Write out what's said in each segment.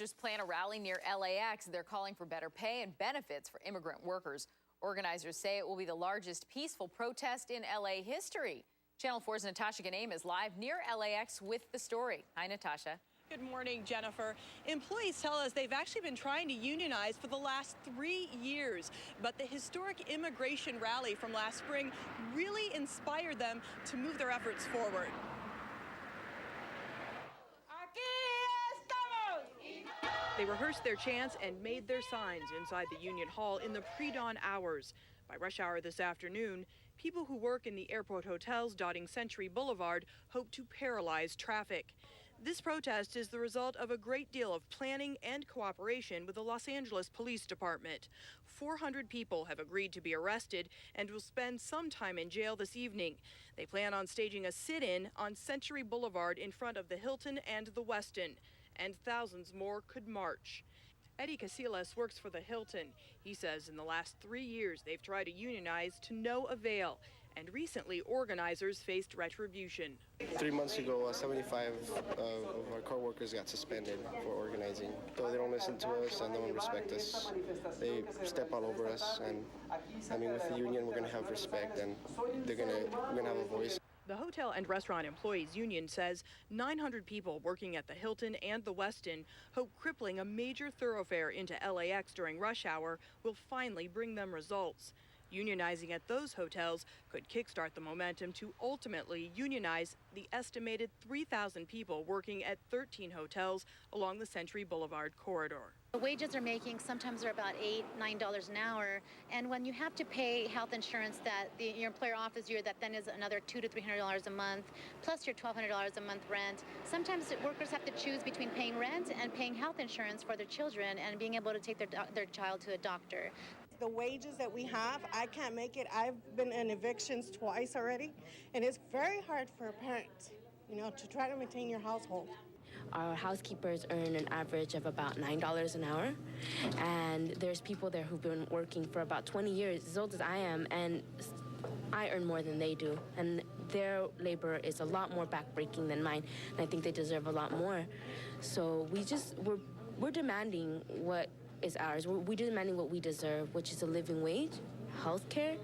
Just plan a rally near LAX. They're calling for better pay and benefits for immigrant workers. Organizers say it will be the largest peaceful protest in LA history. Channel 4's Natasha Ganame is live near LAX with the story. Hi, Natasha. Good morning, Jennifer. Employees tell us they've actually been trying to unionize for the last 3 years, but the historic immigration rally from last spring really inspired them to move their efforts forward. They rehearsed their chants and made their signs inside the Union Hall in the pre-dawn hours. By rush hour this afternoon, people who work in the airport hotels dotting Century Boulevard hope to paralyze traffic. This protest is the result of a great deal of planning and cooperation with the Los Angeles Police Department. 400 people have agreed to be arrested and will spend some time in jail this evening. They plan on staging a sit-in on Century Boulevard in front of the Hilton and the Westin, and thousands more could march. Eddie Casillas works for the Hilton. He says in the last 3 years they've tried to unionize to no avail, and recently organizers faced retribution. 3 months ago, 75 of our co-workers got suspended for organizing. So they don't listen to us and they don't respect us. They step all over us, and I mean, with the union we're going to have respect, and we're going to have a voice. The Hotel and Restaurant Employees Union says 900 people working at the Hilton and the Westin hope crippling a major thoroughfare into LAX during rush hour will finally bring them results. Unionizing at those hotels could kickstart the momentum to ultimately unionize the estimated 3,000 people working at 13 hotels along the Century Boulevard corridor. The wages they're making sometimes are about $8, $9 an hour, and when you have to pay health insurance that your employer offers you, that then is another $200 to $300 a month, plus your $1,200 a month rent. Sometimes workers have to choose between paying rent and paying health insurance for their children and being able to take their child to a doctor. The wages that we have, I can't make it. I've been in evictions twice already, and it's very hard for a parent, to try to maintain your household. Our housekeepers earn an average of about $9 an hour, and there's people there who've been working for about 20 years, as old as I am, and I earn more than they do, and their labor is a lot more backbreaking than mine, and I think they deserve a lot more. So we're demanding what is ours. We're demanding what we deserve, which is a living wage, health care,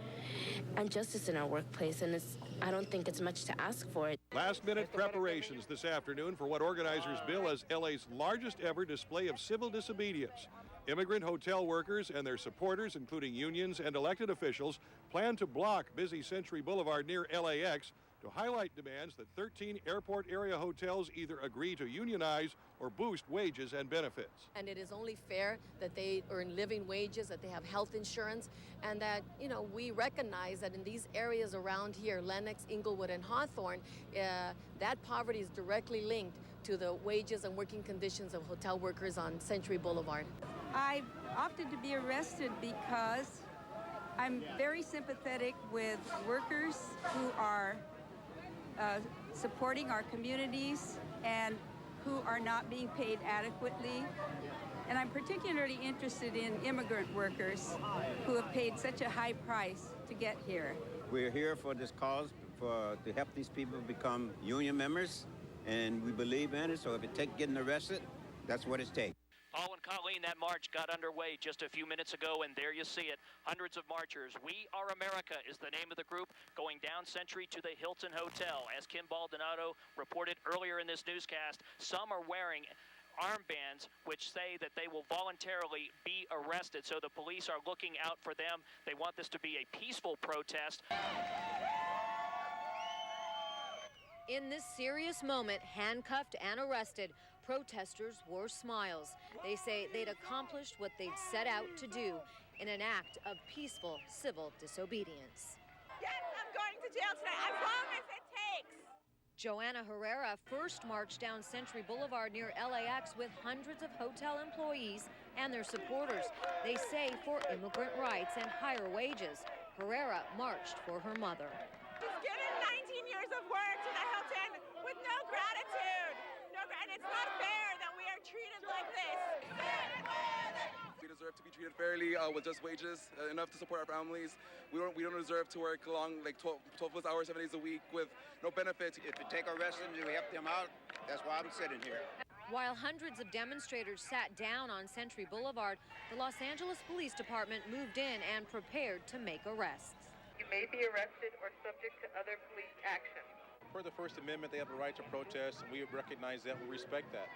and justice in our workplace, and I don't think it's much to ask for. Last-minute preparations this afternoon for what organizers bill as LA's largest ever display of civil disobedience. Immigrant hotel workers and their supporters, including unions and elected officials, plan to block busy Century Boulevard near LAX to highlight demands that 13 airport area hotels either agree to unionize or boost wages and benefits. And it is only fair that they earn living wages, that they have health insurance, and that, we recognize that in these areas around here, Lenox, Inglewood, and Hawthorne, that poverty is directly linked to the wages and working conditions of hotel workers on Century Boulevard. I opted to be arrested because I'm very sympathetic with workers who are supporting our communities and who are not being paid adequately. And I'm particularly interested in immigrant workers who have paid such a high price to get here. We're here for this cause to help these people become union members, and we believe in it, so if it takes getting arrested, that's what it takes. Oh, and Colleen, that march got underway just a few minutes ago, and there you see it. Hundreds of marchers. We Are America is the name of the group, going down Century to the Hilton Hotel. As Kim Baldonado reported earlier in this newscast, some are wearing armbands which say that they will voluntarily be arrested. So the police are looking out for them. They want this to be a peaceful protest. In this serious moment, handcuffed and arrested, protesters wore smiles. They say they'd accomplished what they'd set out to do in an act of peaceful civil disobedience. Yes, I'm going to jail tonight, as long as it takes. Joanna Herrera first marched down Century Boulevard near LAX with hundreds of hotel employees and their supporters. They say for immigrant rights and higher wages. Herrera marched for her mother. She's given 19 years of work to the Hilton with no gratitude. And it's not fair that we are treated like this. We deserve to be treated fairly with just wages, enough to support our families. We don't deserve to work long, like 12 plus hours, 7 days a week with no benefits. If you take arrested and we help them out, that's why I'm sitting here. While hundreds of demonstrators sat down on Century Boulevard, the Los Angeles Police Department moved in and prepared to make arrests. You may be arrested or subject to other police action. Per the First Amendment, they have a right to protest, and we recognize that. We respect that.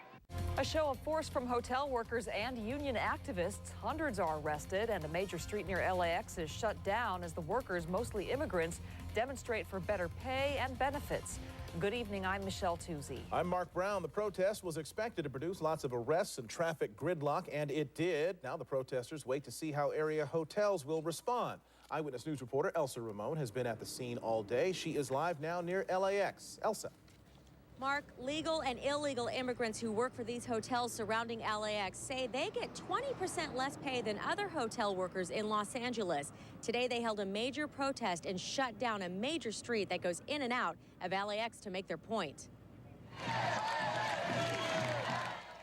A show of force from hotel workers and union activists. Hundreds are arrested, and a major street near LAX is shut down as the workers, mostly immigrants, demonstrate for better pay and benefits. Good evening, I'm Michelle Tuzzi. I'm Mark Brown. The protest was expected to produce lots of arrests and traffic gridlock, and it did. Now the protesters wait to see how area hotels will respond. Eyewitness News reporter Elsa Ramon has been at the scene all day. She is live now near LAX. Elsa. Mark, legal and illegal immigrants who work for these hotels surrounding LAX say they get 20% less pay than other hotel workers in Los Angeles. Today they held a major protest and shut down a major street that goes in and out of LAX to make their point.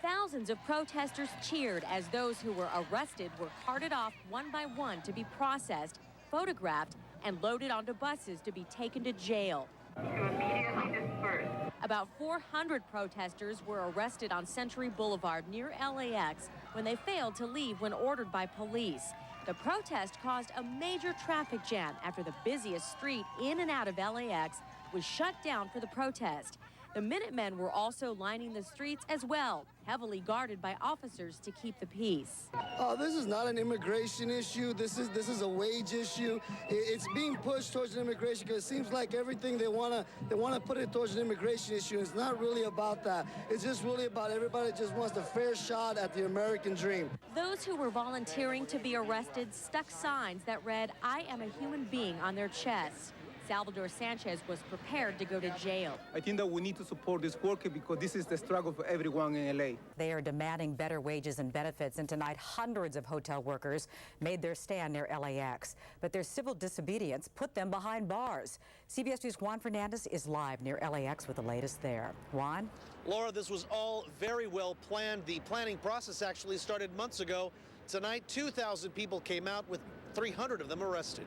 Thousands of protesters cheered as those who were arrested were carted off one by one to be processed, photographed, and loaded onto buses to be taken to jail. To immediately disperse. About 400 protesters were arrested on Century Boulevard near LAX when they failed to leave when ordered by police. The protest caused a major traffic jam after the busiest street in and out of LAX was shut down for the protest. The Minutemen were also lining the streets as well, heavily guarded by officers to keep the peace. This is not an immigration issue. This is a wage issue. It's being pushed towards an immigration because it seems like everything they want to put it towards an immigration issue. It's not really about that. It's just really about everybody just wants a fair shot at the American dream. Those who were volunteering to be arrested stuck signs that read, "I am a human being," on their chests. Salvador Sanchez was prepared to go to jail. I think that we need to support this worker because this is the struggle for everyone in LA. They are demanding better wages and benefits, and tonight hundreds of hotel workers made their stand near LAX. But their civil disobedience put them behind bars. CBS News' Juan Fernandez is live near LAX with the latest there. Juan? Laura, this was all very well planned. The planning process actually started months ago. Tonight, 2,000 people came out, with 300 of them arrested.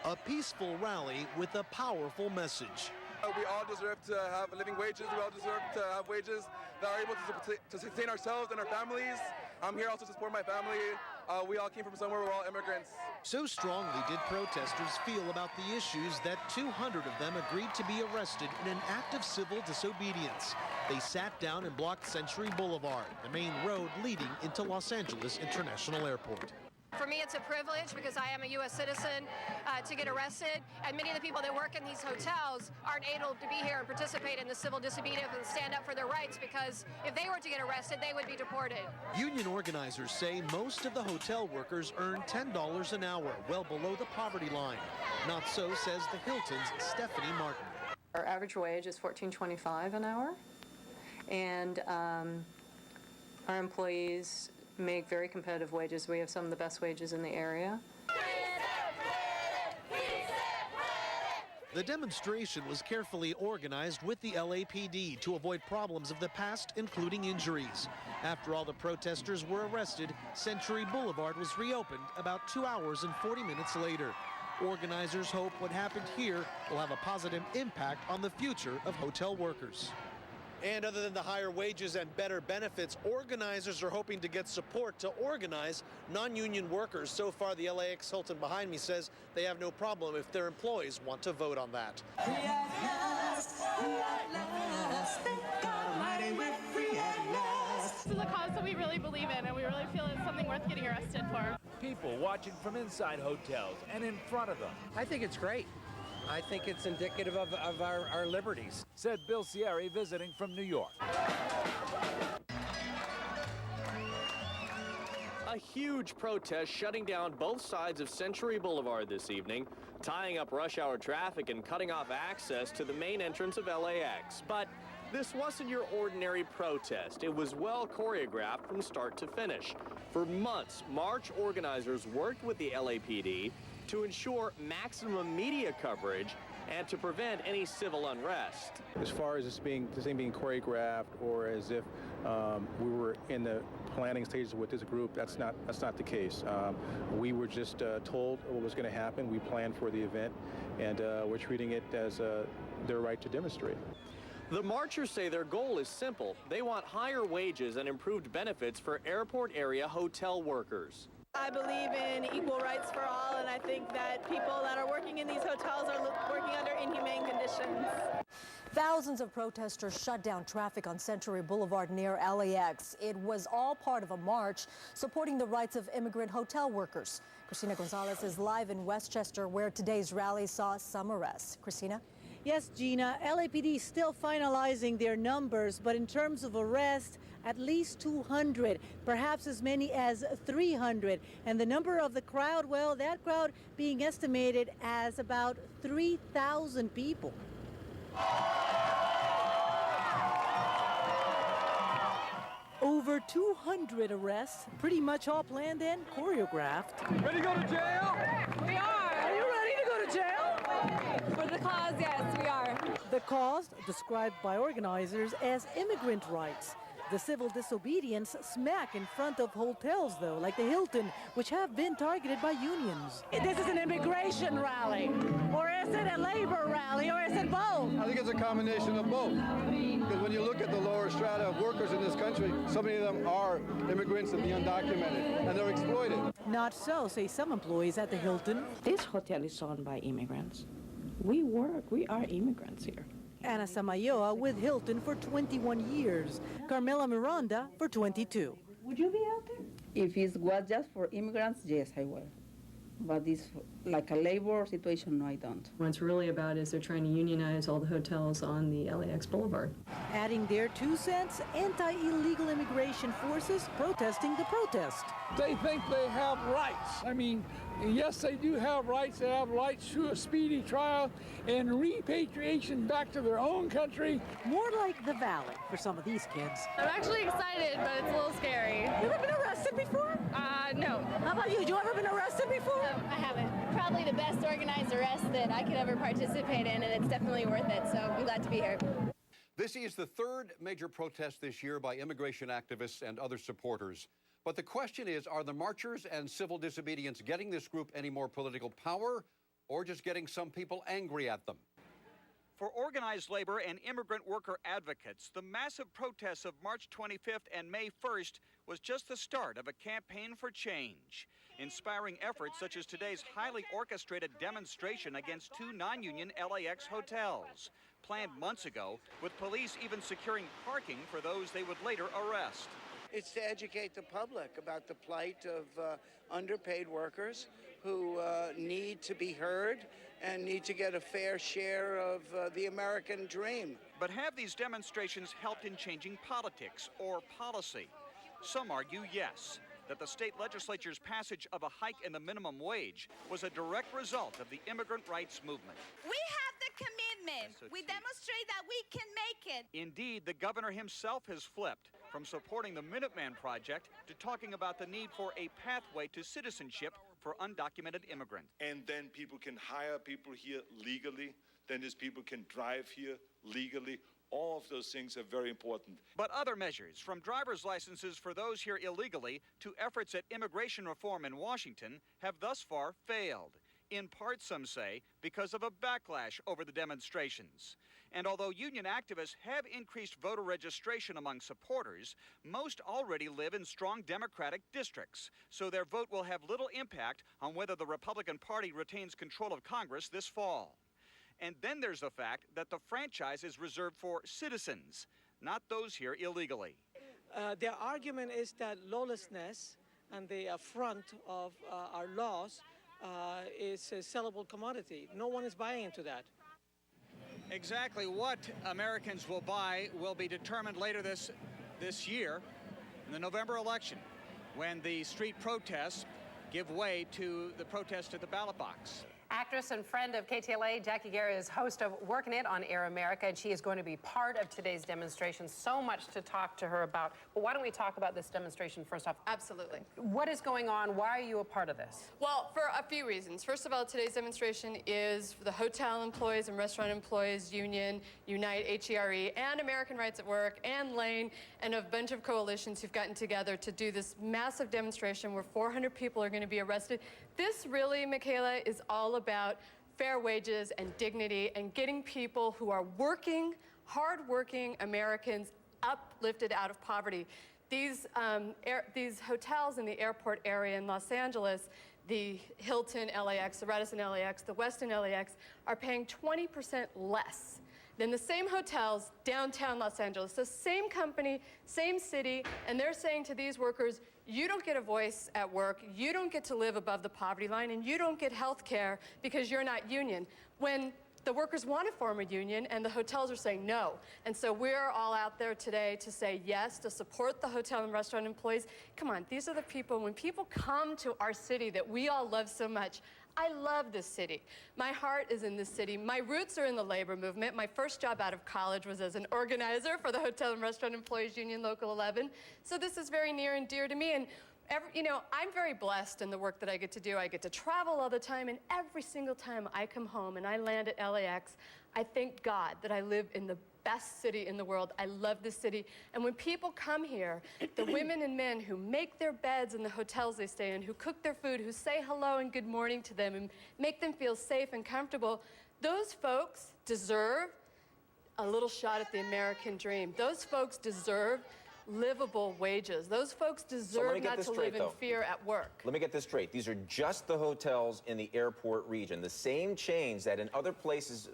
A peaceful rally with a powerful message. We all deserve to have living wages. We all deserve to have wages that are able to sustain ourselves and our families. I'm here also to support my family. We all came from somewhere. We're all immigrants. So strongly did protesters feel about the issues that 200 of them agreed to be arrested in an act of civil disobedience. They sat down and blocked Century Boulevard, the main road leading into Los Angeles International Airport. For me, it's a privilege because I am a U.S. citizen to get arrested, and many of the people that work in these hotels aren't able to be here and participate in the civil disobedience and stand up for their rights, because if they were to get arrested, they would be deported. Union organizers say most of the hotel workers earn $10 an hour, well below the poverty line. Not so, says the Hilton's Stephanie Martin. Our average wage is $14.25 an hour, and our employees make very competitive wages. We have some of the best wages in the area. The demonstration was carefully organized with the LAPD to avoid problems of the past, including injuries. After all the protesters were arrested, Century Boulevard was reopened about 2 hours and 40 minutes later. Organizers hope what happened here will have a positive impact on the future of hotel workers. And other than the higher wages and better benefits, organizers are hoping to get support to organize non-union workers. So far, the LAX Hilton behind me says they have no problem if their employees want to vote on that. This is a cause that we really believe in, and we really feel it's something worth getting arrested for. People watching from inside hotels and in front of them. I think it's great. I think it's indicative of our liberties. Said Bill Sierra, visiting from New York. A huge protest shutting down both sides of Century Boulevard this evening, tying up rush hour traffic and cutting off access to the main entrance of LAX. But this wasn't your ordinary protest. It was well choreographed from start to finish. For months, march organizers worked with the LAPD to ensure maximum media coverage and to prevent any civil unrest. As far as this thing being choreographed, or as if we were in the planning stages with this group, that's not the case. We were just told what was going to happen. We planned for the event, and we're treating it as their right to demonstrate. The marchers say their goal is simple. They want higher wages and improved benefits for airport area hotel workers. I believe in equal rights for all, and I think that people that are working in these hotels are working under inhumane conditions. Thousands of protesters shut down traffic on Century Boulevard near LAX. It was all part of a march supporting the rights of immigrant hotel workers. Christina Gonzalez is live in Westchester, where today's rally saw some arrests. Christina? Yes, Gina, LAPD is still finalizing their numbers, but in terms of arrests, at least 200, perhaps as many as 300. And the number of the crowd, well, that crowd being estimated as about 3,000 people. Over 200 arrests, pretty much all planned and choreographed. Ready to go to jail? We are. Are you ready to go to jail? For the cause, yes, we are. The cause, described by organizers as immigrant rights. The civil disobedience smack in front of hotels, though, like the Hilton, which have been targeted by unions. This is an immigration rally, or is it a labor rally, or is it both? I think it's a combination of both. Because when you look at the lower strata of workers in this country, so many of them are immigrants and the undocumented, and they're exploited. Not so, say some employees at the Hilton. This hotel is owned by immigrants. We are immigrants here. Ana Samayoa with Hilton for 21 years. Carmela Miranda for 22. Would you be out there? If it was just for immigrants, yes, I will. But it's like a labor situation, no, I don't. What it's really about is they're trying to unionize all the hotels on the LAX Boulevard. Adding their 2 cents, anti-illegal immigration forces protesting the protest. They think they have rights. I mean, yes, they do have rights. They have rights to a speedy trial and repatriation back to their own country. More like the Valley for some of these kids. I'm actually excited, but it's a little scary. You ever been arrested before? No. How about you? You ever been arrested before? No, I haven't. Probably the best organized arrest that I could ever participate in, and it's definitely worth it, so I'm glad to be here. This is the third major protest this year by immigration activists and other supporters. But the question is, are the marchers and civil disobedience getting this group any more political power, or just getting some people angry at them? For organized labor and immigrant worker advocates, the massive protests of March 25th and May 1st was just the start of a campaign for change, inspiring efforts such as today's highly orchestrated demonstration against 2 non-union LAX hotels, planned months ago, with police even securing parking for those they would later arrest. It's to educate the public about the plight of underpaid workers who need to be heard and need to get a fair share of the American dream. But have these demonstrations helped in changing politics or policy? Some argue yes, that the state legislature's passage of a hike in the minimum wage was a direct result of the immigrant rights movement. We have the commitment. We demonstrate that we can make it. Indeed, the governor himself has flipped from supporting the Minuteman Project to talking about the need for a pathway to citizenship for undocumented immigrants. And then people can hire people here legally. Then these people can drive here legally. All of those things are very important. But other measures, from driver's licenses for those here illegally to efforts at immigration reform in Washington, have thus far failed. In part, some say, because of a backlash over the demonstrations. And although union activists have increased voter registration among supporters, most already live in strong Democratic districts, so their vote will have little impact on whether the Republican Party retains control of Congress this fall. And then there's the fact that the franchise is reserved for citizens, not those here illegally. Their argument is that lawlessness and the affront of our laws is a sellable commodity. No one is buying into that. Exactly what Americans will buy will be determined later this year in the November election, when the street protests give way to the protest at the ballot box. Actress and friend of KTLA, Jackie Guerra, is host of Working It on Air America, and she is going to be part of today's demonstration. So much to talk to her about. But why don't we talk about this demonstration first off? Absolutely. What is going on? Why are you a part of this? Well, for a few reasons. First of all, today's demonstration is for the Hotel Employees and Restaurant Employees Union, Unite, HERE, and American Rights at Work, and Lane, and a bunch of coalitions who've gotten together to do this massive demonstration where 400 people are going to be arrested. This really, Michaela, is all about fair wages and dignity and getting people who are working, hard-working Americans uplifted out of poverty. These hotels in the airport area in Los Angeles, the Hilton LAX, the Radisson LAX, the Westin LAX, are paying 20% less than the same hotels downtown Los Angeles. The same company, same city, and they're saying to these workers, you don't get a voice at work, you don't get to live above the poverty line, and you don't get health care because you're not union. When the workers want to form a union, and the hotels are saying no. And so we're all out there today to say yes, to support the hotel and restaurant employees. Come on, these are the people, when people come to our city that we all love so much, I love this city. My heart is in this city. My roots are in the labor movement. My first job out of college was as an organizer for the Hotel and Restaurant Employees Union Local 11. So this is very near and dear to me. And you know, I'm very blessed in the work that I get to do. I get to travel all the time, and every single time I come home and I land at LAX, I thank God that I live in the best city in the world. I love this city. And when people come here, the women and men who make their beds in the hotels they stay in, who cook their food, who say hello and good morning to them and make them feel safe and comfortable, those folks deserve a little shot at the American dream. Those folks deserve livable wages. Those folks deserve not to live in fear at work. Let me get this straight. These are just the hotels in the airport region, the same chains that in other places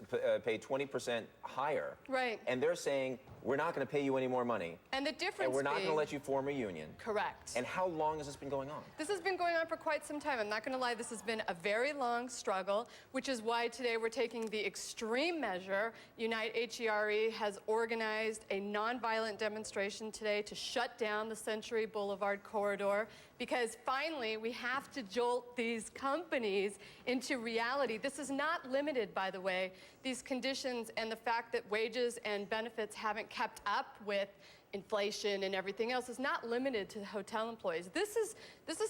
pay 20% higher. Right. And they're saying, we're not going to pay you any more money. And the difference And we're not going to let you form a union. Correct. And how long has this been going on? This has been going on for quite some time. I'm not going to lie, this has been a very long struggle, which is why today we're taking the extreme measure. Unite HERE has organized a nonviolent demonstration today to shut down the Century Boulevard corridor, because finally we have to jolt these companies into reality. This is not limited, by the way, these conditions and the fact that wages and benefits haven't kept up with inflation and everything else is not limited to hotel employees. This is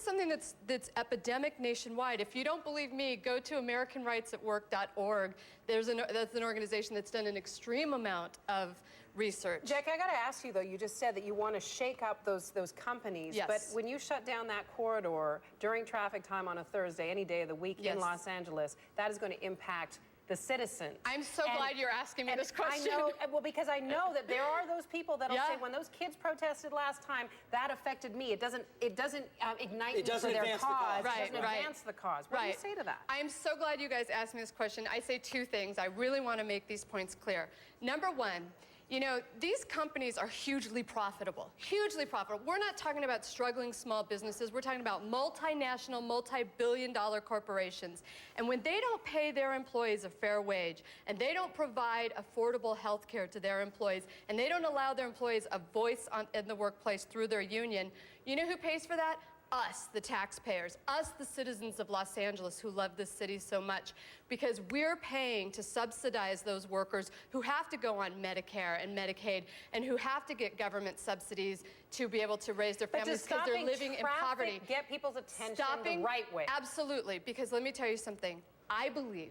something that's epidemic nationwide. If you don't believe me, go to AmericanRightsAtWork.org. That's an organization that's done an extreme amount of research. Jack, I got to ask you, though, you just said that you want to shake up those companies. Yes. But when you shut down that corridor during traffic time on a Thursday, any day of the week in Los Angeles, that is going to impact the citizens. I'm so glad you're asking me this question. I know, well, because I know that there are those people that'll say, when those kids protested last time, that affected me. It doesn't ignite me for their cause. It doesn't advance the cause. What do you say to that? I am so glad you guys asked me this question. I say two things. I really want to make these points clear. Number one, you know, these companies are hugely profitable, hugely profitable. We're not talking about struggling small businesses. We're talking about multinational, multi-billion-dollar corporations. And when they don't pay their employees a fair wage, and they don't provide affordable health care to their employees, and they don't allow their employees a voice in the workplace through their union, you know who pays for that? Us, the taxpayers, us, the citizens of Los Angeles who love this city so much, because we're paying to subsidize those workers who have to go on Medicare and Medicaid and who have to get government subsidies to be able to raise their families because they're living in poverty. Get people's attention the right way. Absolutely, because let me tell you something. I believe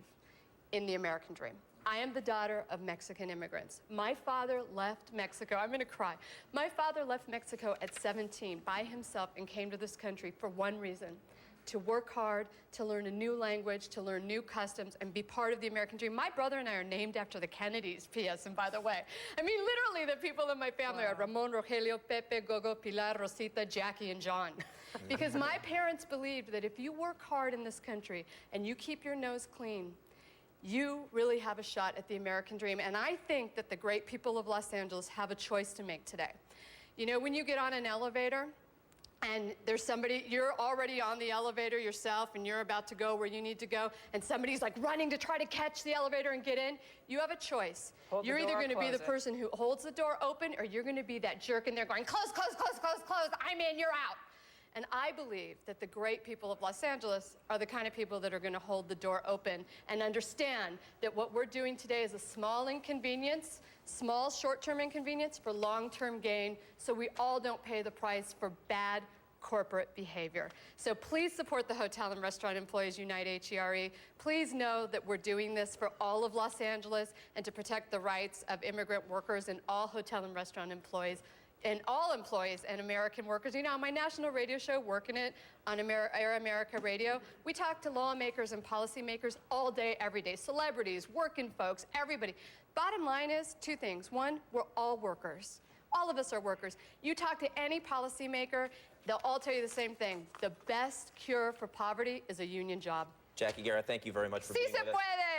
in the American dream. I am the daughter of Mexican immigrants. My father left Mexico. I'm going to cry. My father left Mexico at 17 by himself and came to this country for one reason: to work hard, to learn a new language, to learn new customs, and be part of the American dream. My brother and I are named after the Kennedys, P.S., and by the way. I mean, literally, the people in my family are Ramon, Rogelio, Pepe, Gogo, Pilar, Rosita, Jackie, and John. Because my parents believed that if you work hard in this country and you keep your nose clean, you really have a shot at the American dream. And I think that the great people of Los Angeles have a choice to make today. You know, when you get on an elevator and there's somebody, you're already on the elevator yourself and you're about to go where you need to go, and somebody's like running to try to catch the elevator and get in, you have a choice. You're either going to be the person who holds the door open, or you're going to be that jerk in there going, close, close, close, close, close, I'm in, you're out. And I believe that the great people of Los Angeles are the kind of people that are going to hold the door open and understand that what we're doing today is a small inconvenience, small short-term inconvenience for long-term gain, so we all don't pay the price for bad corporate behavior. So please support the Hotel and Restaurant Employees Unite HERE. Please know that we're doing this for all of Los Angeles and to protect the rights of immigrant workers and all hotel and restaurant employees and all employees and American workers. You know, on my national radio show, Working It on Air America Radio, we talk to lawmakers and policymakers all day, every day, celebrities, working folks, everybody. Bottom line is two things. One, we're all workers. All of us are workers. You talk to any policymaker, they'll all tell you the same thing. The best cure for poverty is a union job. Jackie Guerra, thank you very much for Sí being se with us. puede.